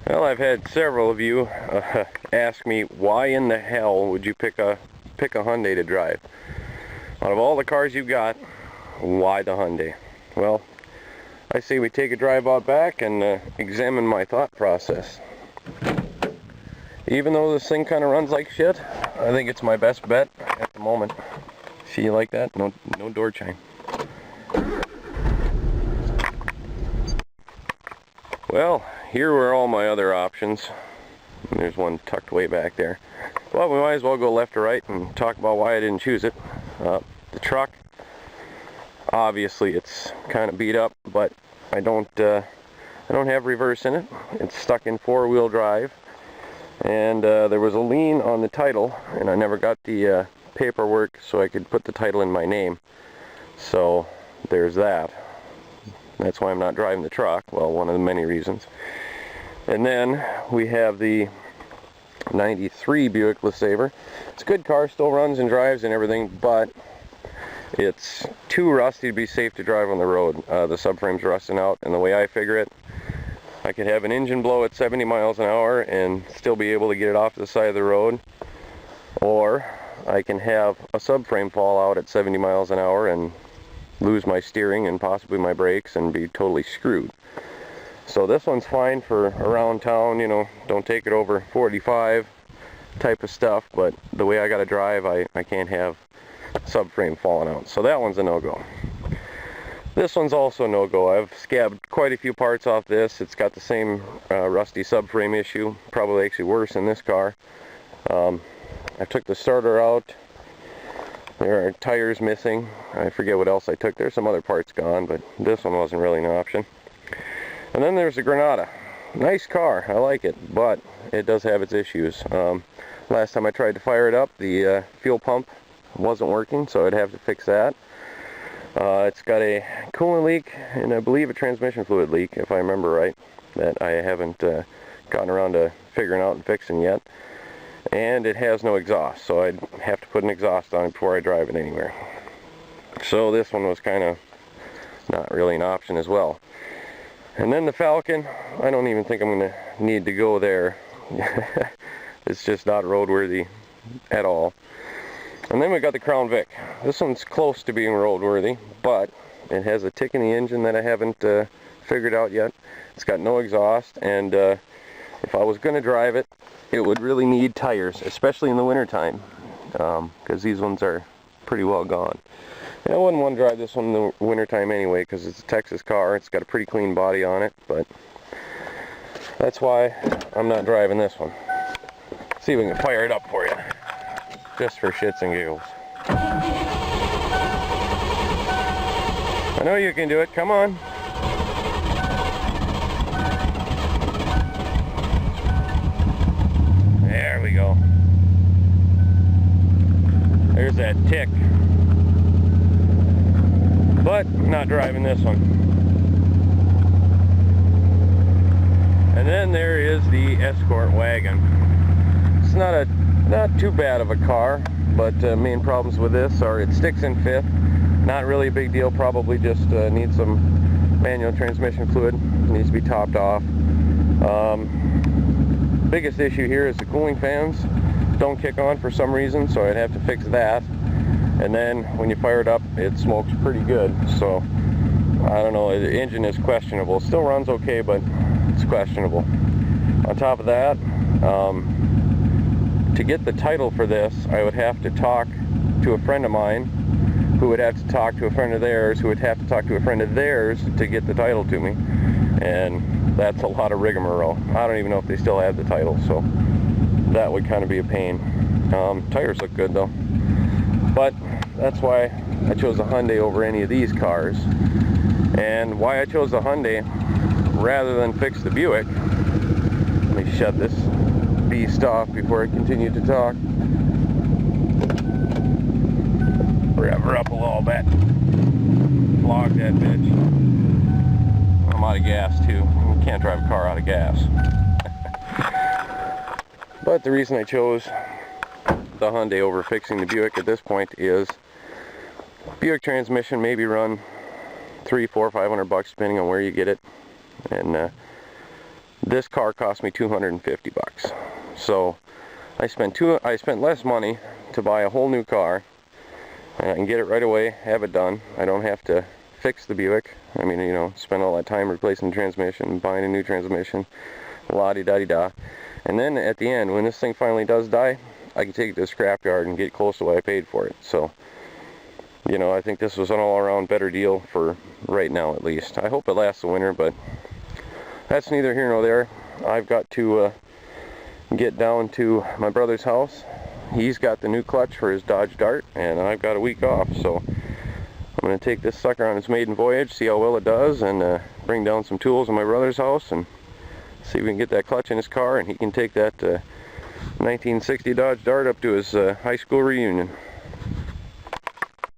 Well, I've had several of you ask me, why in the hell would you pick a Hyundai to drive? Out of all the cars you've got, why the Hyundai? Well, I say we take a drive out back and examine my thought process. Even though this thing kind of runs like shit, I think it's my best bet at the moment. See, you like that? No door chime. Well, here were all my other options. And there's one tucked way back there. Well, we might as well go left to right and talk about why I didn't choose it. The truck, obviously it's kind of beat up, but I don't have reverse in it. It's stuck in four-wheel drive, and there was a lien on the title, and I never got the paperwork so I could put the title in my name. So there's that. That's why I'm not driving the truck. Well, one of the many reasons. And then we have the 93 Buick Lesabre. It's a good car, still runs and drives and everything, but it's too rusty to be safe to drive on the road. The subframe's rusting out, and the way I figure it, I could have an engine blow at 70 miles an hour and still be able to get it off the side of the road, or I can have a subframe fall out at 70 miles an hour and lose my steering and possibly my brakes and be totally screwed. So this one's fine for around town, you know, don't take it over 45 type of stuff, but the way I gotta drive, I can't have subframe falling out. So that one's a no-go. This one's also a no-go. I've scabbed quite a few parts off this. It's got the same rusty subframe issue, probably actually worse in this car. I took the starter out. There are tires missing. I forget what else I took. There's some other parts gone, but this one wasn't really an option. And then there's the Granada. Nice car, I like it, but it does have its issues. Last time I tried to fire it up, the fuel pump wasn't working, so I'd have to fix that. It's got a coolant leak, and I believe a transmission fluid leak, if I remember right, that I haven't gotten around to figuring out and fixing yet. And it has no exhaust, so I'd have to put an exhaust on it before I drive it anywhere. So this one was kind of not really an option as well. And then the Falcon, I don't even think I'm going to need to go there. It's just not roadworthy at all. And then we got the Crown Vic. This one's close to being roadworthy, but it has a tick in the engine that I haven't figured out yet. It's got no exhaust, and if I was going to drive it, it would really need tires, especially in the wintertime, because these ones are pretty well gone. And I wouldn't want to drive this one in the wintertime anyway, because it's a Texas car. It's got a pretty clean body on it, but that's why I'm not driving this one. See if we can fire it up for you, just for shits and giggles. I know you can do it, come on. There we go. There's that tick. But not driving this one. And then there is the Escort Wagon. It's not too bad of a car, but main problems with this are it sticks in fifth. Not really a big deal, probably just needs some manual transmission fluid. Needs to be topped off. Biggest issue here is the cooling fans don't kick on for some reason, so I'd have to fix that. And then when you fire it up, it smokes pretty good. So I don't know, the engine is questionable. It still runs okay, but it's questionable. On top of that, to get the title for this, I would have to talk to a friend of mine, who would have to talk to a friend of theirs, who would have to talk to a friend of theirs to get the title to me. And that's a lot of rigmarole. I don't even know if they still have the title, so that would kind of be a pain. Tires look good though. But that's why I chose a Hyundai over any of these cars. And why I chose the Hyundai rather than fix the Buick. Let me shut this beast off before I continue to talk. Rev her up a little bit. Flog that bitch. I'm out of gas too. You can't drive a car out of gas. But the reason I chose the Hyundai over fixing the Buick at this point is Buick transmission maybe run $300, $400, $500 depending on where you get it, and This car cost me $250. So I spent less money to buy a whole new car, and I can get it right away, have it done. I don't have to fix the Buick. I mean, you know, spend all that time replacing the transmission, buying a new transmission, la-di-da-di-da. And then at the end, when this thing finally does die, I can take it to the scrapyard and get close to what I paid for it. So, you know, I think this was an all-around better deal for right now, at least. I hope it lasts the winter, but that's neither here nor there. I've got to get down to my brother's house. He's got the new clutch for his Dodge Dart, and I've got a week off, so I'm going to take this sucker on its maiden voyage, see how well it does, and bring down some tools in my brother's house and see if we can get that clutch in his car, and he can take that 1960 Dodge Dart up to his high school reunion.